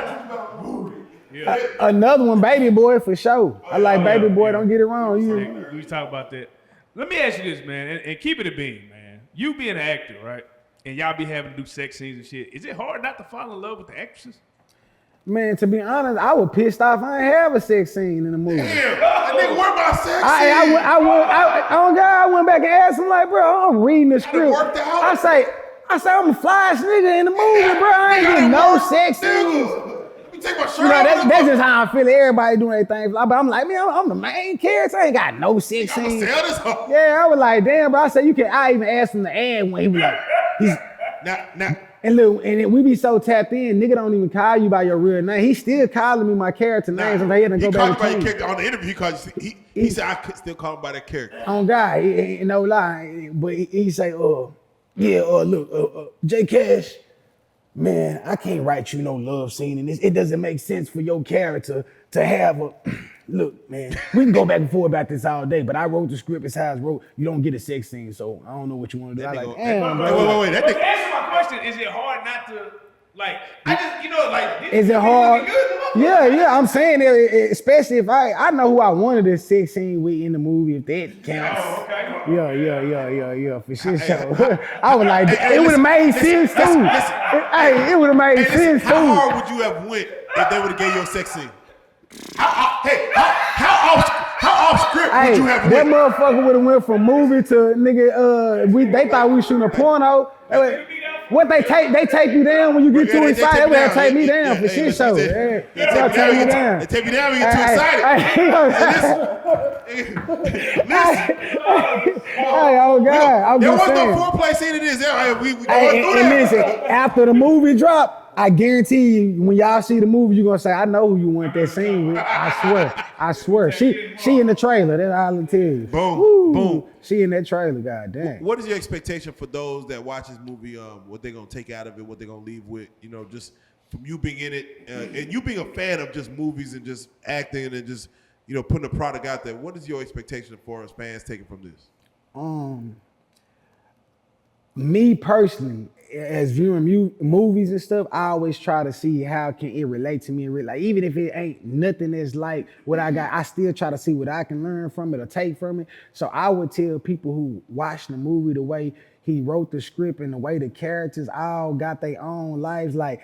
Another one, Baby Boy, for sure. I like Baby Boy. Don't get it wrong. We talk about that. Let me ask you this, man, and keep it a beam, man. You being an actor, right? And y'all be having to do sex scenes and shit. Is it hard not to fall in love with the actresses? Man, to be honest, I was pissed off. I ain't have a sex scene in the movie. Damn, that nigga work my sex scene. I went back and asked him, like, bro, I'm reading the script. worked out. I say, I'm a flyest nigga in the movie, bro. I ain't getting no sex scenes. You take my shirt off. That's just how I feel. Everybody doing their thing. But I'm like, man, I'm the main character. I ain't got no sex scenes. Yeah, I was like, damn, bro. I said, I even asked him to add one. He was like, Now. and look, and we be so tapped in, nigga don't even call you by your real name. He still calling me my character name. So they had to go back by your character on the interview. He said I could still call him by that character. On God, no lie. But he say, look, J Cash, man, I can't write you no love scene in this. It doesn't make sense for your character to have a. Look, man, we can go back and forth about this all day, but I wrote the script as how it's wrote. You don't get a sex scene, so I don't know what you want to do. I like, damn, bro. Wait. Answer my question. Is it hard not to, Is it hard? Yeah, I'm saying it, especially if I know who I wanted this sex scene with in the movie, if that counts. Oh, okay. Yeah, for sure. I was like, it would have made sense too. Hey, it would have made sense too. How hard would you have went if they would have gave you a sex scene? How off script would you have that went? motherfucker would have went from movie to nigga. They thought we was shooting a porno. What they take you down when you get too excited. They would have take me down for shit show. They take me down. They take me down when you get too excited. Listen. Hey, oh God, I'm there just was saying. no foreplay scene in this. We going through And that. listen, after the movie drop, I guarantee you, when y'all see the movie, you're gonna say, I know who you want that scene with. I swear. She in the trailer, that's all I'll tell you. Boom. She in that trailer, goddamn. What is your expectation for those that watch this movie? What they're gonna take out of it, what they're gonna leave with, just from you being in it, and you being a fan of just movies and just acting and just, putting a product out there. What is your expectation for us fans taking from this? Me personally, as viewing movies and stuff, I always try to see how can it relate to me in real life. Even if it ain't nothing that's like what I got, I still try to see what I can learn from it or take from it. So I would tell people who watch the movie the way he wrote the script and the way the characters all got their own lives, like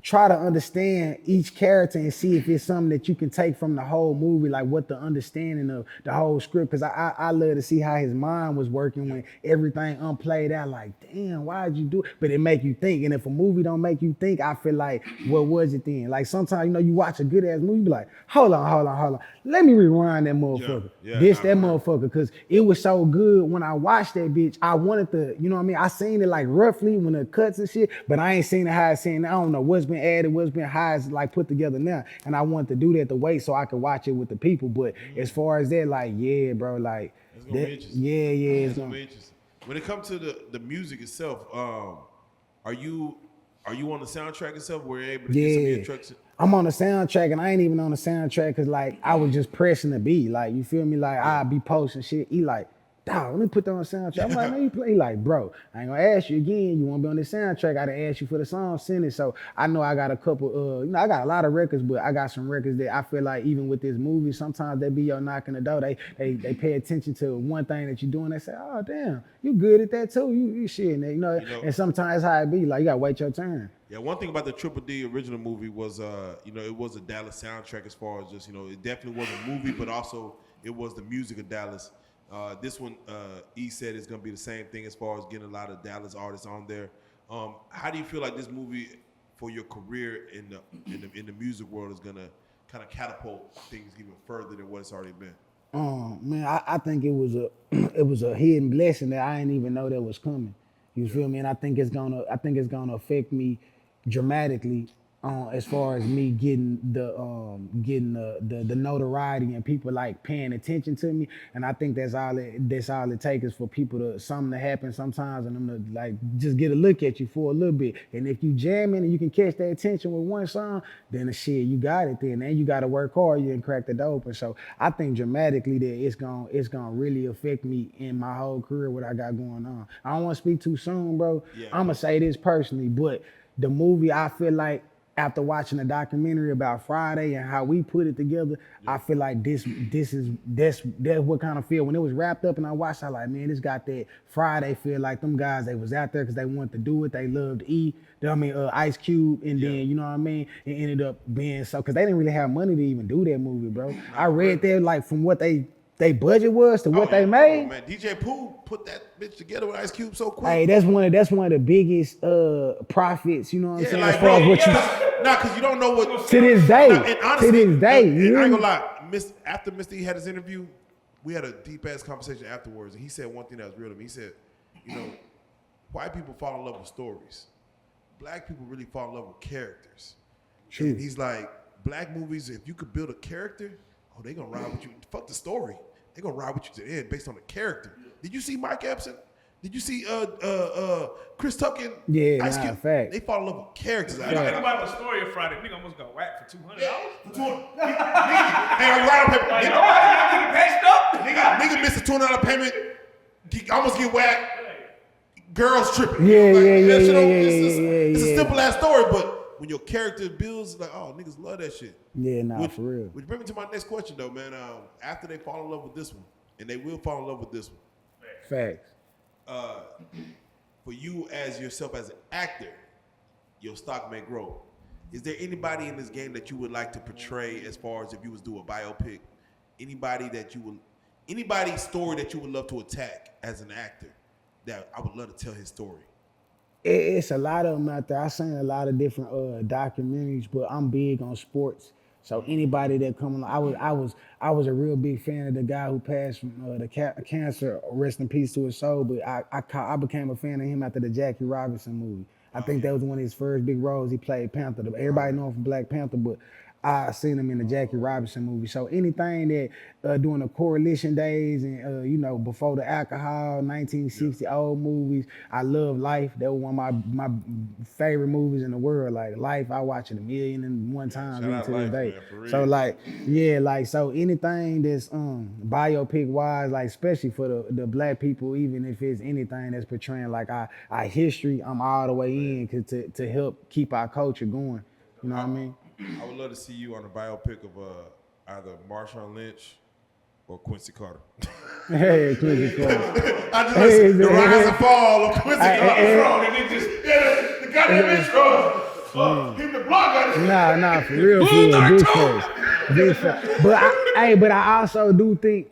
try to understand each character and see if it's something that you can take from the whole movie, like what the understanding of the whole script. Because I love to see how his mind was working when everything unplayed out. Like, damn, why'd you do it? But it make you think. And if a movie don't make you think, I feel like, what was it then? Like sometimes, you watch a good ass movie, you be like, hold on. Let me rewind that motherfucker. That motherfucker. Because it was so good when I watched that bitch. I wanted to, you know what I mean? I seen it like roughly when the cuts and shit, but I ain't seen it how it's seen. I don't know what's been added, what's been how it's like put together now. And I wanted to do that the way so I could watch it with the people. But as far as that, like, yeah, bro, like, It's gonna be interesting. It's gonna be interesting. When it comes to the music itself, are you on the soundtrack itself where you're able to get some of your tracks? I'm on the soundtrack and I ain't even on the soundtrack because like I was just pressing the beat. Like, you feel me? Like I'd be posting shit. He like, dog, let me put that on the soundtrack. I'm like, man, you play. He like, bro, I ain't gonna ask you again. You wanna be on the soundtrack? I done asked you for the song, send it. So I know I got a couple, I got a lot of records, but I got some records that I feel like even with this movie, sometimes they be your knocking the door. They pay attention to one thing that you're doing. They say, oh damn, you good at that too. You shit, and and sometimes how it be, like you gotta wait your turn. Yeah, one thing about the Triple D original movie was, it was a Dallas soundtrack as far as just, it definitely was a movie, but also it was the music of Dallas. This one, E said it's gonna be the same thing as far as getting a lot of Dallas artists on there. How do you feel like this movie for your career in the music world is gonna kind of catapult things even further than what it's already been? Man, I think it was a it was a hidden blessing that I didn't even know that was coming. You feel me? And I think it's gonna affect me dramatically as far as me getting the notoriety and people like paying attention to me. And I think that's all it takes is for people to something to happen sometimes and them to like just get a look at you for a little bit. And if you jamming and you can catch their attention with one song, then the shit, you got it then. And you gotta work hard, you can crack the door open. So I think dramatically that it's gonna really affect me in my whole career, what I got going on. I don't wanna speak too soon, bro. Yeah. I'ma say this personally, but the movie, I feel like after watching a documentary about Friday and how we put it together, I feel like that's what kind of feel when it was wrapped up and I watched. I like, man, this got that Friday feel. Like them guys, they was out there because they wanted to do it. They loved Ice Cube, and then you know what I mean. It ended up being so because they didn't really have money to even do that movie, bro. I read that like from what they budget was to what they made. Oh, man, DJ Pooh put that bitch together with Ice Cube so quick. Hey, that's one of the biggest profits. You know what I'm saying? Like, as far as what because you don't know what to this day. And honestly, to this day, and I ain't gonna lie. After Mr. E had his interview, we had a deep ass conversation afterwards, and he said one thing that was real to me. He said, white people fall in love with stories. Black people really fall in love with characters. True. And he's like, black movies, if you could build a character, they gonna ride with you. Fuck the story. They gonna ride with you to the end based on the character. Did you see Mike Epps? Did you see Chris Tucker? Yeah, Ice Cube? fact. They fall in love with characters. Think about the story of Friday. Nigga almost got whacked for $200. Nigga missed a $200 payment. He almost get whacked. Girls tripping. It's a simple ass story, but when your character builds, like, oh, niggas love that shit. Yeah, for real. Which brings me to my next question, though, man. After they fall in love with this one, and they will fall in love with this one. Facts. For you as yourself as an actor, your stock may grow. Is there anybody in this game that you would like to portray as far as if you was do a biopic? Anybody's story that you would love to attack as an actor that I would love to tell his story? It's a lot of them out there. I've seen a lot of different documentaries, but I'm big on sports. So anybody that come along, I was a real big fan of the guy who passed from the cancer. Rest in peace to his soul. But I became a fan of him after the Jackie Robinson movie. I think that was one of his first big roles. He played Panther. Everybody know him from Black Panther, but I seen him in the Jackie Robinson movie. So anything that during the coalition days and before the alcohol, 1960 old movies. I love Life. That was one of my favorite movies in the world. Like Life, I watch it 1,000,001 times even to this day. So so anything that's biopic wise, like especially for the black people, even if it's anything that's portraying like our history, I'm all the way in to help keep our culture going. You know what I mean? I would love to see you on a biopic of either Marshawn Lynch or Quincy Carter. Hey, Quincy Carter. The rise and fall of Quincy Carter. And just, the goddamn intro. Him the block got it. Nah, for real. Big face. But I also do think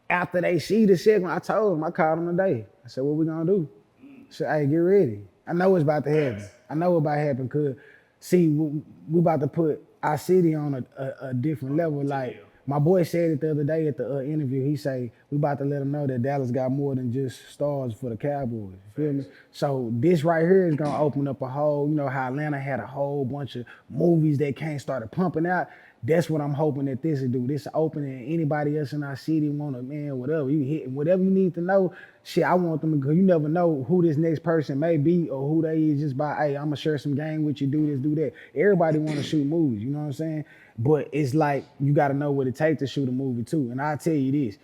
after they see the segment, I told them, I called them today. I said, what we gonna do? I said, hey, get ready. I know it's about to happen. I know it's about to happen because, see, we about to put our city on a different level. Like, my boy said it the other day at the interview. He say, we about to let them know that Dallas got more than just stars for the Cowboys. You feel me? So this right here is going to open up a whole, how Atlanta had a whole bunch of movies that can't start pumping out. That's what I'm hoping that this will do. This opening, anybody else in our city want to, whatever you hit, whatever you need to know, shit, I want them to go. You never know who this next person may be or who they is just by, hey, I'm going to share some game with you, do this, do that. Everybody want to shoot movies, you know what I'm saying? But it's like, you got to know what it takes to shoot a movie too. And I'll tell you this,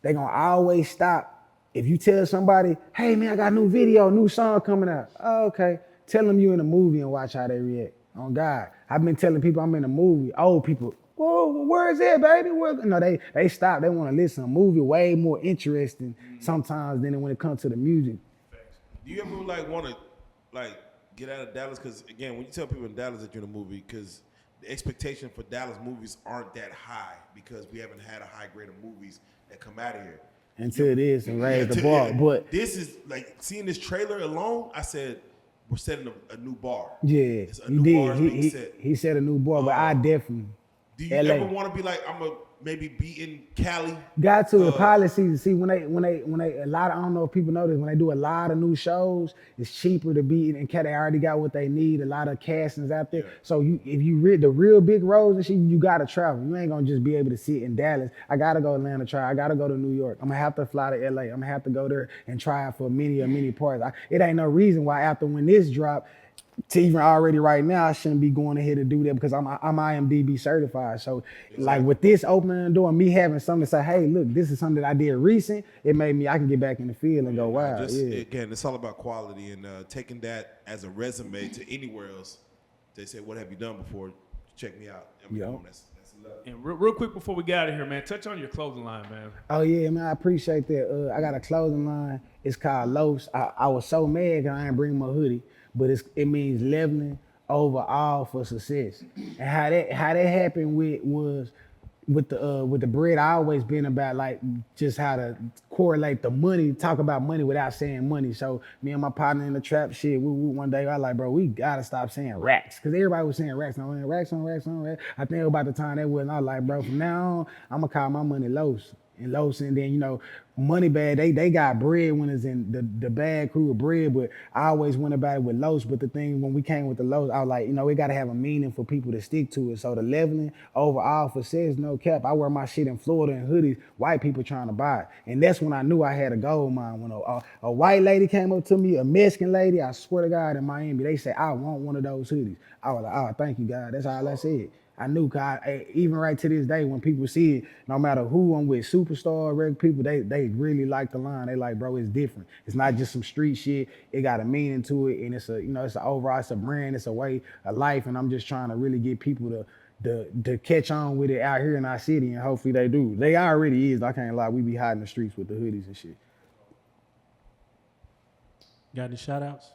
they gonna always stop. If you tell somebody, hey man, I got a new video, new song coming out. Oh, okay. Tell them you in a movie and watch how they react. Oh God. I've been telling people I'm in a movie. Old people, whoa, where is it, baby? No, they stop. They want to listen. A movie way more interesting sometimes than when it comes to the music. Do you ever like want to like get out of Dallas? Because again, when you tell people in Dallas that you're in a movie, because the expectation for Dallas movies aren't that high because we haven't had a high grade of movies that come out of here. Until this and raise the bar. But this is like seeing this trailer alone, I said we're setting a new bar. Yeah, It's a he new bar is did. being set. He set a new bar, but I definitely. Do you LA. ever want to be like, I'm gonna maybe be in Cali? Got to the pilot season. See, when they a lot of, I don't know if people know this, when they do a lot of new shows, it's cheaper to be in Cali. They already got what they need. A lot of castings out there. Yeah. So if you read the real big roles and shit, you gotta travel. You ain't gonna just be able to sit in Dallas. I gotta go to Atlanta, try. I gotta go to New York. I'm gonna have to fly to LA. I'm gonna have to go there and try for many parts. It ain't no reason why after when this drop, to even already right now, I shouldn't be going ahead to do that because I'm IMDb certified. So like with this opening the door, me having something to say, hey, look, this is something that I did recent. It made me, I can get back in the field and go, wow. Again, it's all about quality and taking that as a resume to anywhere else. They say, what have you done before? Check me out. I mean, that's love. And real quick before we get out of here, man, touch on your clothing line, man. Oh yeah, man, I appreciate that. I got a clothing line. It's called Loafs. I was so mad because I ain't bring my hoodie, but it means leveling over all for success. And how that happened with the bread. I always been about like just how to correlate the money, talk about money without saying money. So me and my partner in the trap shit, we one day I like, bro, we gotta stop saying racks, cause everybody was saying racks on racks on racks on racks. I think about the time that was, and I was like, bro, from now on, I'ma call my money Loafs. And Loafs, and then, you know, Money Bag, they got breadwinners in the bag crew of bread, but I always went about it with Loafs. But the thing, when we came with the Loafs, I was like, you know, it got to have a meaning for people to stick to it. So the leveling overall for says no cap. I wear my shit in Florida in hoodies, white people trying to buy it. And that's when I knew I had a gold mine. When a white lady came up to me, a Mexican lady, I swear to God, in Miami, they said, I want one of those hoodies. I was like, oh, thank you, God. That's all I said. I knew, cause even right to this day, when people see it, no matter who I'm with, superstar, regular people, they really like the line. They like, bro, it's different. It's not just some street shit. It got a meaning to it, and it's it's an overall, it's a brand, it's a way of life, and I'm just trying to really get people to catch on with it out here in our city, and hopefully they do. They already is. I can't lie. We be hiding the streets with the hoodies and shit. Got any shout outs?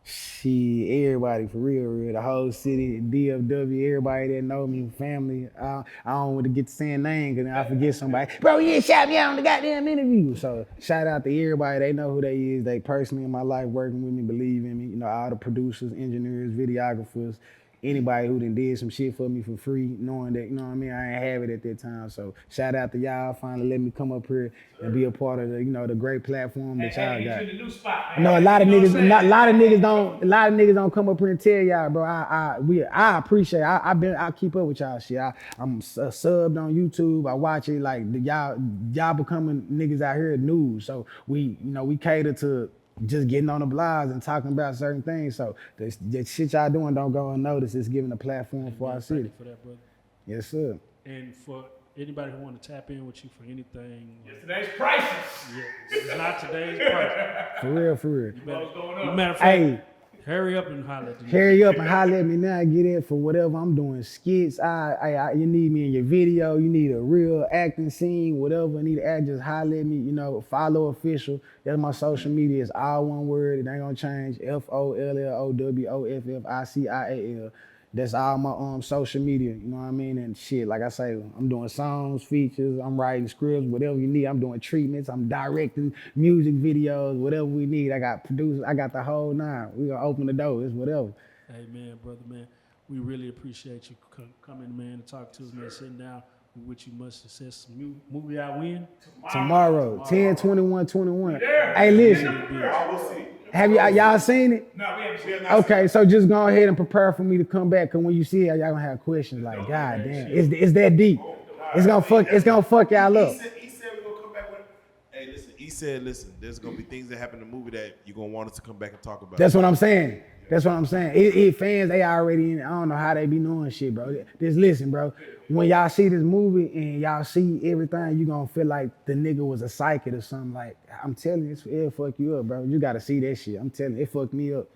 Shit, everybody, for real, the whole city, DFW, everybody that know me, family. I don't want to get to saying names because then I forget somebody. Bro, you didn't shout me out on the goddamn interview. So shout out to everybody. They know who they is. They personally in my life working with me, believe in me. You know, all the producers, engineers, videographers, anybody who done did some shit for me for free, knowing that, you know what I mean, I ain't have it at that time. So shout out to y'all finally let me come up here and be a part of the, the great platform that y'all got. You in the new spot, man. No, a lot of niggas don't come up here and tell y'all, bro. I appreciate it. I keep up with y'all shit. I'm subbed on YouTube. I watch it like y'all becoming niggas out here news. So we cater to just getting on the blogs and talking about certain things. So the shit y'all doing don't go unnoticed. It's giving a platform for our city. For that, brother. Yes, sir. And for anybody who want to tap in with you for anything, Today's prices. yeah, it's not today's price. For real. What's going on? Matter of fact, Hey, hurry up and holler at me. hurry up and holler at me now. Get in for whatever I'm doing. Skits. You need me in your video. You need a real acting scene. Whatever you need to act, just holler at me. Follow official. That's my social media. It's all one word. It ain't gonna change. FOLLOWOFFICIAL. That's all my social media. You know what I mean? And shit, like I say, I'm doing songs, features. I'm writing scripts. Whatever you need. I'm doing treatments. I'm directing music videos. Whatever we need. I got producers. I got the whole nine. We gonna open the door. It's whatever. Hey, man, brother, man, we really appreciate you coming, man, and talk to us, man, sitting down. We wish you much success. Movie out when? Tomorrow. 10/21/21. Hey, listen. We'll see. Have y'all seen it? No, we haven't seen Okay, so just go ahead and prepare for me to come back. Cause when you see it, y'all gonna have questions like, God damn, it's that deep. It's gonna fuck y'all up. He said we're gonna come back with. Hey, listen. He said, listen. There's gonna be things that happen in the movie that you're gonna want us to come back and talk about. That's what I'm saying. That's what I'm saying. It fans, they already in it. I don't know how they be knowing shit, bro. Just listen, bro. When y'all see this movie and y'all see everything, you gonna feel like the nigga was a psychic or something. Like, I'm telling you, it'll fuck you up, bro. You gotta see that shit. I'm telling you, it fucked me up.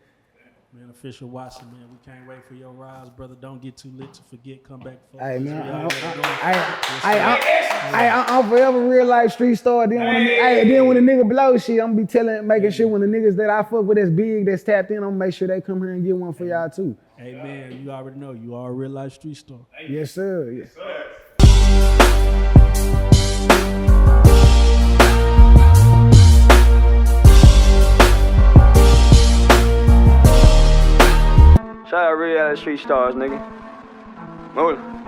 Man, Official Watson, man, we can't wait for your rise, brother. Don't get too lit to forget. Come back. Hey, man, I'm forever real life street star. Then when the nigga blow shit, I'm be making sure when the niggas that I fuck with that's big, that's tapped in, I'm gonna make sure they come here and get one for y'all too. Hey, man, you already know you are a real life street star. Yes, sir. Yes. Shout out Reallyfe Street Starz, nigga. Hold on.